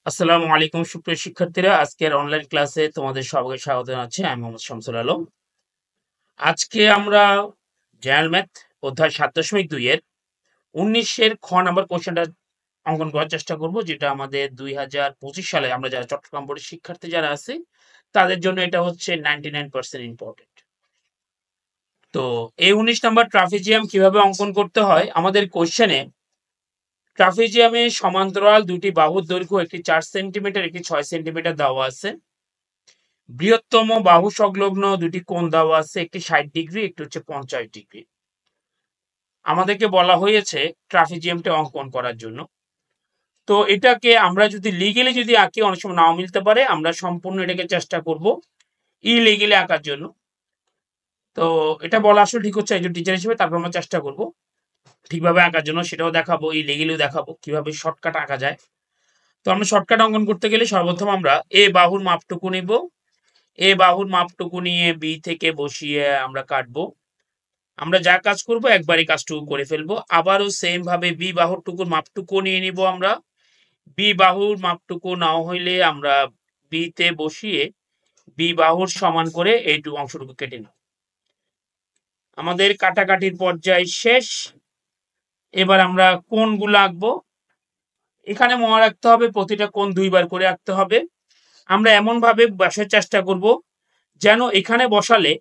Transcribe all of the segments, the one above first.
আসসালামু আলাইকুম সুপ্রিয় শিক্ষার্থীরা, আজকের অনলাইন ক্লাসে তোমাদের সবাইকে স্বাগত জানাচ্ছি। আমি মোহাম্মদ শামসুল আলম। আজকে আমরা জেনারেল ম্যাথ অধ্যায় 7.2 এর 19 খ নাম্বার কোশ্চেনটা অঙ্কন করার চেষ্টা করব, যেটা আমাদের 2025 সালে আমরা যারা চট্টগ্রাম বোর্ডের শিক্ষার্থী যারা আছে তাদের জন্য এটা হচ্ছে 99% ইম্পর্টেন্ট। তো এই 19 নাম্বার ট্রাপিজিয়াম কিভাবে অঙ্কন করতে হয়, আমাদের কোশ্চেনে ট্রাপিজিয়ামে সমান্তরাল দুটি বাহুর দৈর্ঘ্য একটি 4 সেন্টিমিটার একটি 6 সেন্টিমিটার দেওয়া আছে। বৃহত্তম বাহু সংলগ্ন দুটি কোণ দেওয়া আছে, একটি 60 ডিগ্রি একটি হচ্ছে 50 ডিগ্রি। আমাদেরকে বলা হয়েছে ট্রাপিজিয়ামটা অঙ্কন করার জন্য। তো এটাকে আমরা যদি লিগেলি যদি আঁকি, অনেক সময় নাও মিলতে পারে, আমরা সম্পূর্ণ এটাকে চেষ্টা করব ইলিগেলি আঁকার জন্য। তো এটা বলা আসলে ঠিক হচ্ছে একজন টিচার হিসেবে, তারপর আমরা চেষ্টা করব ঠিকভাবে আঁকার জন্য, সেটাও দেখাবো, ইলিগেলিও দেখাবো কিভাবে শর্টকাট আঁকা যায়। তো আমরা শর্টকাট অঙ্কন করতে গেলে সর্বপ্রথম আমরা এ বাহুর মাপটুকু নিব। এ বাহুর মাপটুকু নিয়ে বি থেকে বসিয়ে আমরা কাটবো। আমরা যা কাজ করব একবারই কাজটুকু করে ফেলবো। আবারও সেম ভাবে বি বাহুর টুকুর মাপটুকু নিয়ে নিব আমরা। বি বাহুর মাপটুকু নাও হইলে আমরা বি তে বসিয়ে বি বাহুর সমান করে এইটুকু অংশটুকু কেটে নিব। আমাদের কাটাকাটির পর্যায় শেষ। এবার আমরা কোণগুলো আঁকবো। এখানে মনে রাখতে হবে প্রতিটা কোণ দুইবার করে আঁকতে হবে। আমরা এমন ভাবে বসার চেষ্টা করব যেন এখানে বসালে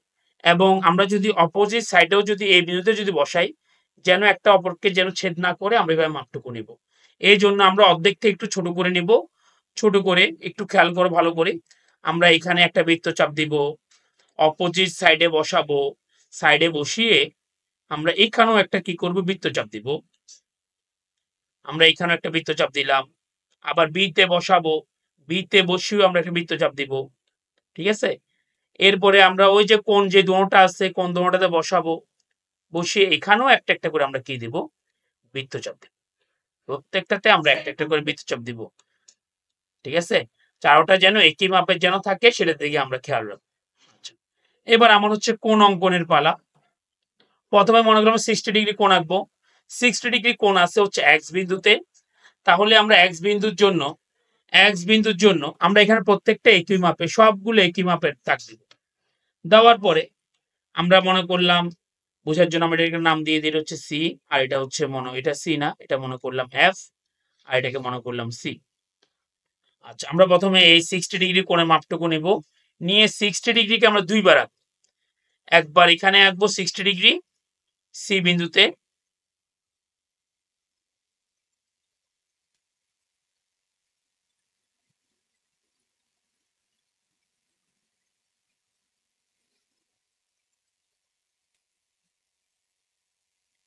এবং আমরা যদি অপোজিট সাইডেও যদি এই বিন্দুতে যদি বসাই, যেন একটা অপরকে যেন ছেদ না করে আমরা এভাবে মাপটুকু নিব। এই জন্য আমরা অর্ধেক থেকে একটু ছোট করে নিব। ছোট করে একটু খেয়াল করো ভালো করে। আমরা এখানে একটা বৃত্তচাপ দিব, অপোজিট সাইডে বসাবো, সাইডে বসিয়ে আমরা এখানেও একটা কি করব, বৃত্তচাপ দিব। আমরা এখানেও একটা বৃত্তচাপ দিলাম। আবার বিতে বসাবো, বিতে বসিয়েও আমরা একটা বৃত্তচাপ দিব। ঠিক আছে? এরপরে আমরা ওই যে কোণ যে দোনোটা আছে, কোণ দোনোটাতে বসাবো, বসিয়ে এখানেও একটা একটা করে আমরা কি দিব, বৃত্তচাপ দিব। প্রত্যেকটাতে আমরা একটা একটা করে বৃত্তচাপ দিব। ঠিক আছে? চারোটা যেন একই মাপের যেন থাকে, সেটার দিকে আমরা খেয়াল রাখবো। এবার আমার হচ্ছে কোণ অঙ্কনের পালা। প্রথমে মনে করলাম 60 ডিগ্রি কোণ আঁকবো। 60 ডিগ্রি কোণ আছে হচ্ছে এক্স বিন্দুতে। তাহলে আমরা এক্স বিন্দুর জন্য আমরা এখানে প্রত্যেকটা একই মাপে, সবগুলো একই মাপের দাগ দিব। দেওয়ার পরে আমরা মনে করলাম বোঝার জন্য আমরা এটাকে নাম দিয়ে দিই হচ্ছে সি, আর এটা হচ্ছে এটা সি না, এটা মনে করলাম এফ, আর এটাকে মনে করলাম সি। আচ্ছা, আমরা প্রথমে এই 60 ডিগ্রি কোণের মাপটুকু নেব, নিয়ে 60 ডিগ্রিকে আমরা দুইবার আঁকবো। একবার এখানে আঁকবো 60 ডিগ্রি সি বিন্দুতে,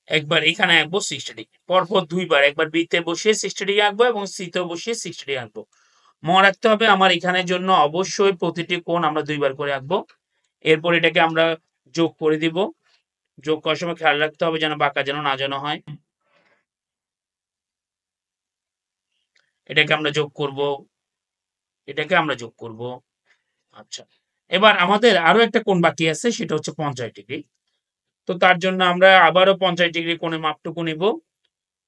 একবার এখানে আঁকবো 60 ডিগ্রি, পরপর দুইবার, একবার বি তে বসিয়ে 60 ডিগ্রি আঁকবো এবং সি তে বসিয়ে 60 ডিগ্রি আঁকবো। মনে রাখতে হবে আমার এখানের জন্য অবশ্যই প্রতিটি কোণ আমরা দুইবার করে আঁকবো। এরপর এটাকে আমরা যোগ করে দিব। যোগ করার সময় খেয়াল রাখতে হবে যেন বাঁকা যেন না যেন হয়। এটাকে আমরা যোগ করব, এটাকে আমরা যোগ করব। আচ্ছা, এবার আমাদের আরো একটা কোণ বাকি আছে, সেটা হচ্ছে 50 ডিগ্রি। তো তার জন্য আমরা আবারও 50 ডিগ্রি কোণে মাপটুকু নিব।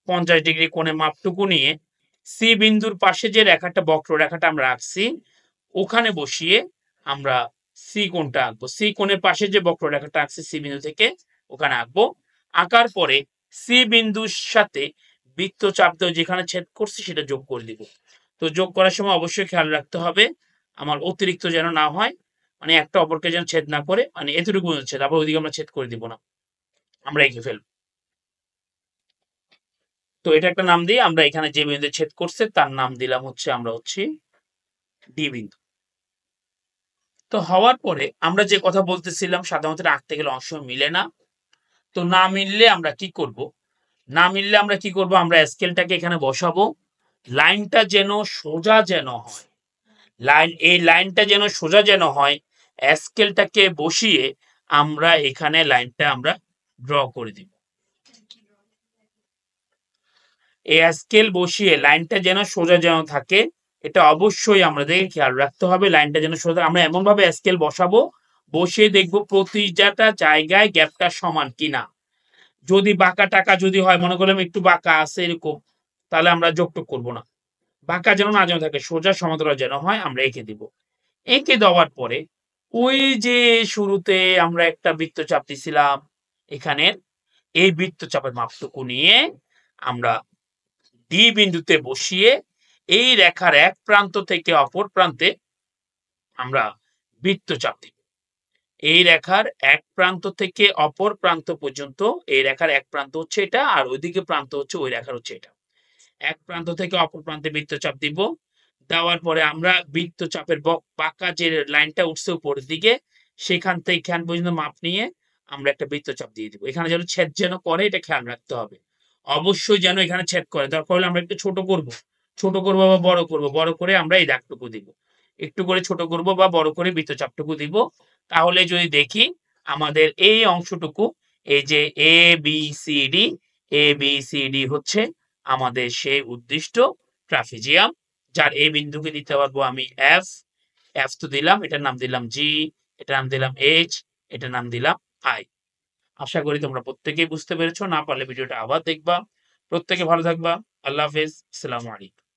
50 ডিগ্রি কোণে মাপটুকু নিয়ে সি বিন্দুর পাশে যে রেখাটা, বক্র রেখাটা আমরা রাখছি, ওখানে বসিয়ে আমরা সি কোণটা আঁকবো। সি কোণের পাশে যে বক্র রেখাটা আঁকছি সি বিন্দু থেকে, ওখানে আঁকবো। আঁকার পরে সি বিন্দুর সাথে বৃত্তচাপ দিয়ে যেখানে ছেদ করছি সেটা যোগ করে দিব। তো যোগ করার সময় অবশ্যই খেয়াল রাখতে হবে আমার অতিরিক্ত যেন না হয়, মানে একটা অপরকে যেন ছেদ না করে, মানে এতটুকু ছেদ, আবার ওইদিকে আমরা ছেদ করে দিব না, আমরা এঁকে ফেলবো। তো এটা একটা নাম দিয়ে আমরা এখানে যে বিন্দু ছেদ করছে তার নাম দিলাম হচ্ছে আমরা হচ্ছে ডি বিন্দু। তো হওয়ার পরে আমরা যে কথা বলতেছিলাম, সাধারণত আঁকতে গেলে অংশ মিলে না। তো না মিললে আমরা কি করব, আমরা স্কেলটাকে এখানে বসাবো। লাইনটা যেন সোজা যেন হয়, এই লাইনটা যেন সোজা যেন হয়, স্কেলটাকে বসিয়ে আমরা এখানে লাইনটা আমরা ড্র করে দিব। এই স্কেল বসিয়ে লাইনটা যেন সোজা যেন থাকে, এটা অবশ্যই আমাদের খেয়াল রাখতে হবে। লাইনটা যেন সোজা, আমরা এমন ভাবে স্কেল বসাবো, বসিয়ে দেখবো প্রতিটা জায়গায় গ্যাপটা সমান কিনা। যদি বাঁকা টাকা যদি হয়, মনে করলাম একটু বাঁকা আছে এরকম, তাহলে আমরা যোগটোগ করবো না। বাঁকা যেন না যেন থাকে, সোজা সমতল যেন হয়, আমরা এঁকে দিব। এঁকে দেওয়ার পরে ওই যে শুরুতে আমরা একটা বৃত্তচাপ দিছিলাম এখানের, এই বৃত্তচাপের মাপটুকু নিয়ে আমরা ডি বিন্দুতে বসিয়ে এই রেখার এক প্রান্ত থেকে অপর প্রান্তে আমরা বৃত্তচাপ দিব। এই রেখার এক প্রান্ত থেকে অপর প্রান্ত পর্যন্ত, এই রেখার এক প্রান্ত হচ্ছে এটা, আর ওইদিকে প্রান্ত হচ্ছে ওই রেখার হচ্ছে এটা। এক প্রান্ত থেকে অপর প্রান্তে বৃত্তচাপ দিব। দেওয়ার পরে আমরা বৃত্তচাপের বাঁকা যে লাইনটা উঠছে উপরের দিকে, সেখান থেকে এখান পর্যন্ত মাপ নিয়ে আমরা একটা বৃত্তচাপ দিয়ে দিব। এখানে যেন ছেদ যেন করে, এটা খেয়াল রাখতে হবে। অবশ্যই যেন এখানে ছেদ করে। দরকার হলে আমরা একটু ছোট করব, ছোট করবো বা বড় করব, বড় করে আমরা এই দাগটুকু দিব। একটু করে ছোট করব বা বড় করে বৃত্তচাপটুকু দিব। তাহলে যদি দেখি আমাদের এই অংশটুকু, এই যে A B C D, A B C D হচ্ছে আমাদের সেই উদ্দিষ্ট ট্রাফিজিয়াম, যার এ বিন্দুকে দিতে পারবো আমি এফ, এফ তো দিলাম, এটার নাম দিলাম জি, এটার নাম দিলাম এইচ, এটার নাম দিলাম আই। আশা করি তোমরা প্রত্যেকেই বুঝতে পেরেছো। না পারলে ভিডিওটা আবার দেখবা। প্রত্যেকে ভালো থাকবা। আল্লাহ হাফেজ। আসসালামু আলাইকুম।